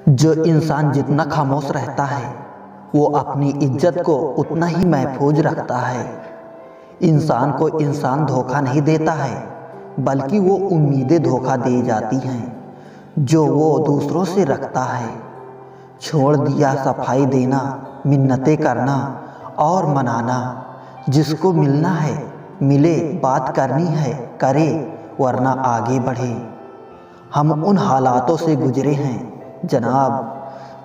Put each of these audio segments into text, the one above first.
जो इंसान जितना खामोश रहता है वो अपनी इज्जत को उतना ही महफूज रखता है। इंसान को इंसान धोखा नहीं देता है, बल्कि वो उम्मीदें धोखा दे जाती हैं जो वो दूसरों से रखता है। छोड़ दिया सफाई देना, मिन्नतें करना और मनाना। जिसको मिलना है मिले, बात करनी है करे, वरना आगे बढ़े। हम उन हालातों से गुजरे हैं जनाब,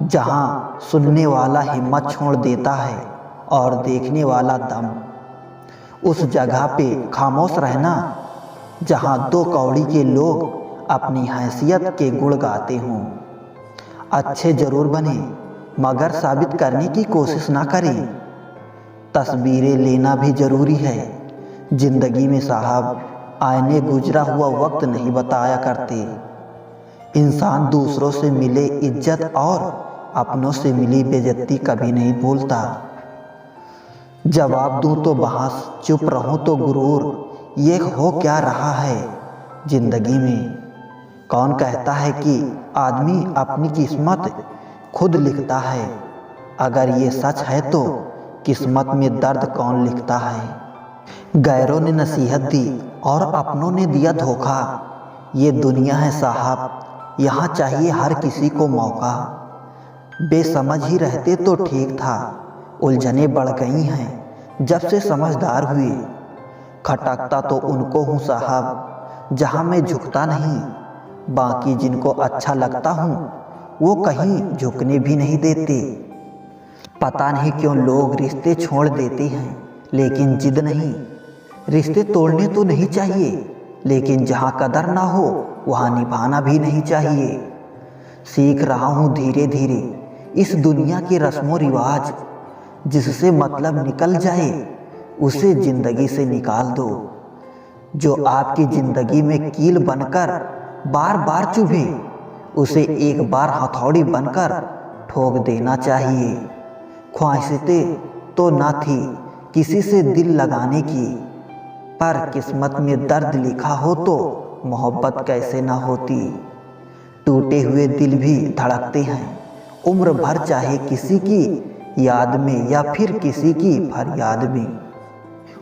जहां सुनने वाला हिम्मत छोड़ देता है और देखने वाला दम। उस जगह पे खामोश रहना जहां दो कौड़ी के लोग अपनी हैसियत के गुण गाते हों। अच्छे जरूर बने मगर साबित करने की कोशिश ना करें। तस्वीरें लेना भी जरूरी है जिंदगी में साहब, आईने गुजरा हुआ वक्त नहीं बताया करते। इंसान दूसरों से मिले इज्जत और अपनों से मिली बेइज्जती कभी नहीं भूलता। जवाब दूं तो बहस, चुप रहूं तो गुरूर। ये हो क्या रहा है जिंदगी में? कौन कहता है कि आदमी अपनी किस्मत खुद लिखता है? अगर ये सच है तो किस्मत में दर्द कौन लिखता है? गैरों ने नसीहत दी और अपनों ने दिया धोखा। ये दुनिया है साहब, यहाँ चाहिए हर किसी को मौका। बेसमझ ही रहते तो ठीक था, उलझने बढ़ गई हैं जब से समझदार हुए। खटकता तो उनको हूँ साहब जहाँ मैं झुकता नहीं। बाकी जिनको अच्छा लगता हूँ वो कहीं झुकने भी नहीं देते। पता नहीं क्यों लोग रिश्ते छोड़ देते हैं लेकिन जिद नहीं। रिश्ते तोड़ने तो नहीं चाहिए, लेकिन जहाँ कदर ना हो वहाँ निभाना भी नहीं चाहिए। सीख रहा हूँ धीरे धीरे इस दुनिया के रस्मों रिवाज। जिससे मतलब निकल जाए उसे जिंदगी से निकाल दो। जो आपकी जिंदगी में कील बनकर बार बार चुभे, उसे एक बार हथौड़ी बनकर ठोक देना चाहिए। ख्वाहिशें तो ना थी किसी से दिल लगाने की, पर किस्मत में दर्द लिखा हो तो मोहब्बत कैसे ना होती। टूटे हुए दिल भी धड़कते हैं उम्र भर, चाहे किसी की याद में या फिर किसी की फरियाद में।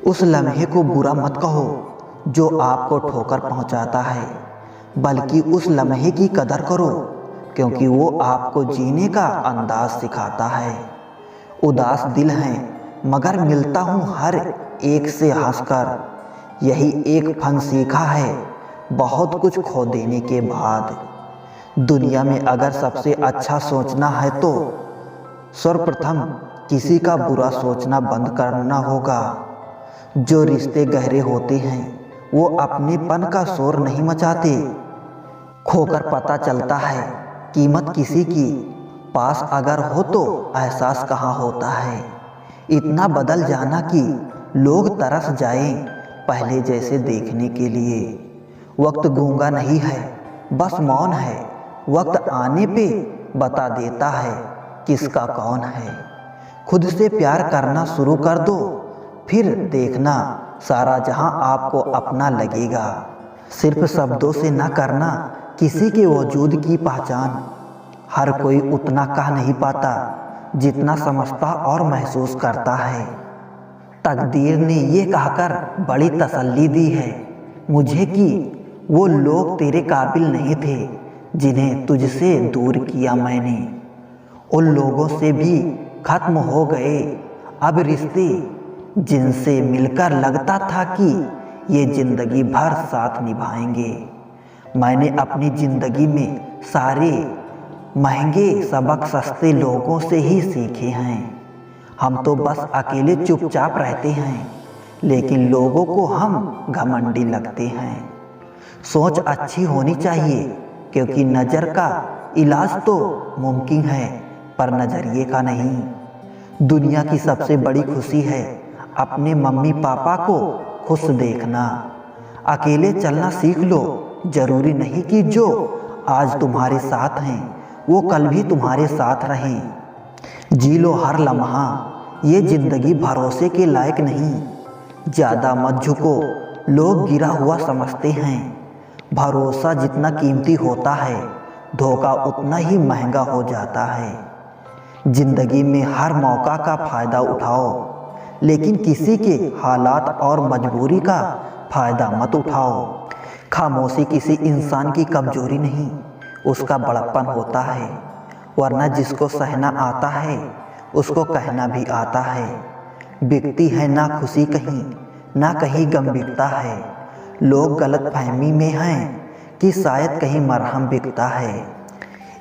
उस लम्हे को बुरा मत कहो जो आपको ठोकर पहुंचाता है, बल्कि उस लम्हे की कदर करो क्योंकि वो आपको जीने का अंदाज सिखाता है। उदास दिल हैं मगर मिलता हूँ हर एक से हंसकर। यही एक फन सीखा है बहुत कुछ खो देने के बाद। दुनिया में अगर सबसे अच्छा सोचना है तो सर्वप्रथम किसी का बुरा सोचना बंद करना होगा। जो रिश्ते गहरे होते हैं वो अपनेपन का शोर नहीं मचाते। खोकर पता चलता है कीमत किसी की, पास अगर हो तो एहसास कहाँ होता है। इतना बदल जाना कि लोग तरस जाएं पहले जैसे देखने के लिए। वक्त गूंगा नहीं है, बस मौन है। वक्त आने पे बता देता है किसका कौन है। खुद से प्यार करना शुरू कर दो, फिर देखना सारा जहां आपको अपना लगेगा। सिर्फ शब्दों से ना करना किसी के वजूद की पहचान। हर कोई उतना कह नहीं पाता जितना समझता और महसूस करता है। तकदीर ने ये कहकर बड़ी तसल्ली दी है मुझे कि वो लोग तेरे काबिल नहीं थे जिन्हें तुझसे दूर किया मैंने। उन लोगों से भी खत्म हो गए अब रिश्ते जिनसे मिलकर लगता था कि ये जिंदगी भर साथ निभाएंगे। मैंने अपनी जिंदगी में सारे महंगे सबक सस्ते लोगों से ही सीखे हैं। हम तो बस अकेले चुपचाप रहते हैं, लेकिन लोगों को हम घमंडी लगते हैं। सोच अच्छी होनी चाहिए क्योंकि नज़र का इलाज तो मुमकिन है पर नज़रिए का नहीं। दुनिया की सबसे बड़ी खुशी है अपने मम्मी पापा को खुश देखना। अकेले चलना सीख लो, जरूरी नहीं कि जो आज तुम्हारे साथ हैं वो कल भी तुम्हारे साथ रहें। जी लो हर लम्हा, ये जिंदगी भरोसे के लायक नहीं। ज़्यादा मत झुको, लोग गिरा हुआ समझते हैं। भरोसा जितना कीमती होता है धोखा उतना ही महंगा हो जाता है। जिंदगी में हर मौका का फ़ायदा उठाओ, लेकिन किसी के हालात और मजबूरी का फ़ायदा मत उठाओ। खामोशी किसी इंसान की कमजोरी नहीं, उसका बड़प्पन होता है। वरना जिसको सहना आता है उसको कहना भी आता है। बिकती है ना खुशी कहीं, ना कहीं गम बिकता है। लोग गलत फहमी में हैं कि शायद कहीं मरहम बिकता है।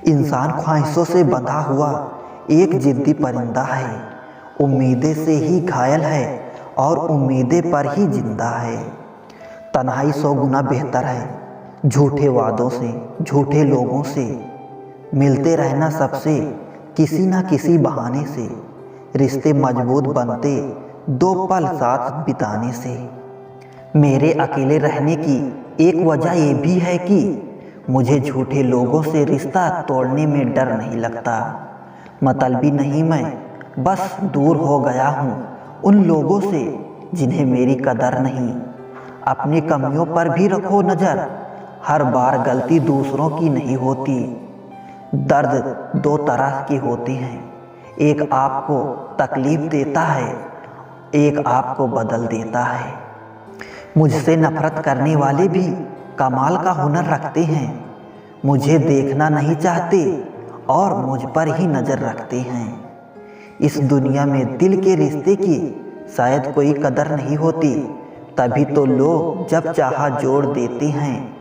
इंसान ख्वाहिशों से बंधा हुआ एक जिद्दी परिंदा है। उम्मीदें से ही घायल है और उम्मीदें पर ही जिंदा है। तन्हाई 100 गुना बेहतर है झूठे वादों से, झूठे लोगों से। मिलते रहना सबसे किसी ना किसी बहाने से। रिश्ते मजबूत बनते 2 पल साथ बिताने से। मेरे अकेले रहने की एक वजह ये भी है कि मुझे झूठे लोगों से रिश्ता तोड़ने में डर नहीं लगता। मतलबी नहीं मैं, बस दूर हो गया हूँ उन लोगों से जिन्हें मेरी कदर नहीं। अपनी कमियों पर भी रखो नज़र, हर बार गलती दूसरों की नहीं होती। दर्द 2 तरह के होते हैं, एक आपको तकलीफ देता है, एक आपको बदल देता है। मुझसे नफरत करने वाले भी कमाल का हुनर रखते हैं। मुझे देखना नहीं चाहते और मुझ पर ही नज़र रखते हैं। इस दुनिया में दिल के रिश्ते की शायद कोई कदर नहीं होती, तभी तो लोग जब चाहा जोड़ देते हैं,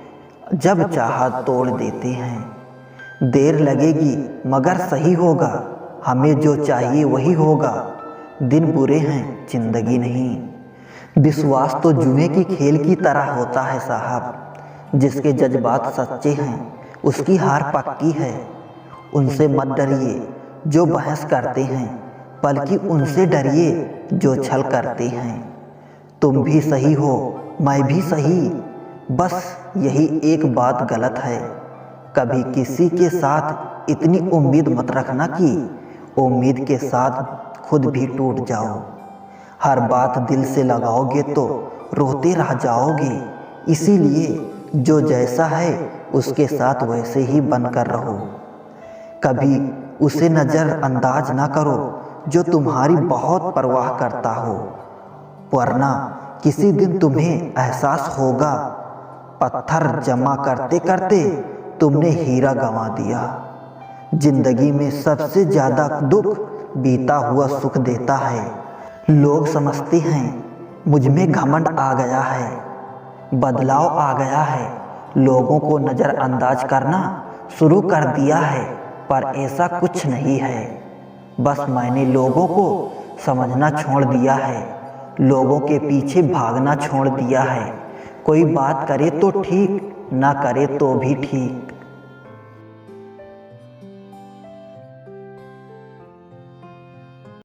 जब चाहा तोड़ देते हैं। देर लगेगी मगर सही होगा, हमें जो चाहिए वही होगा। दिन बुरे हैं जिंदगी नहीं। विश्वास तो जुए की खेल की तरह होता है साहब। जिसके जज्बात सच्चे हैं उसकी हार पक्की है। उनसे मत डरिए जो बहस करते हैं, बल्कि उनसे डरिए जो छल करते हैं। तुम भी सही हो, मैं भी सही, बस यही एक बात गलत है। कभी किसी के साथ इतनी उम्मीद मत रखना कि उम्मीद के साथ खुद भी टूट जाओ। हर बात दिल से लगाओगे तो रोते रह जाओगे। इसीलिए जो जैसा है उसके साथ वैसे ही बनकर रहो। कभी उसे नज़रअंदाज ना करो जो तुम्हारी बहुत परवाह करता हो, वरना किसी दिन तुम्हें एहसास होगा पत्थर जमा करते करते तुमने हीरा गंवा दिया। जिंदगी में सबसे ज़्यादा दुख बीता हुआ सुख देता है। लोग समझते हैं मुझ में घमंड आ गया है, बदलाव आ गया है, लोगों को नज़रअंदाज करना शुरू कर दिया है, पर ऐसा कुछ नहीं है। बस मैंने लोगों को समझना छोड़ दिया है, लोगों के पीछे भागना छोड़ दिया है। कोई बात करे तो ठीक, ना करे तो भी ठीक।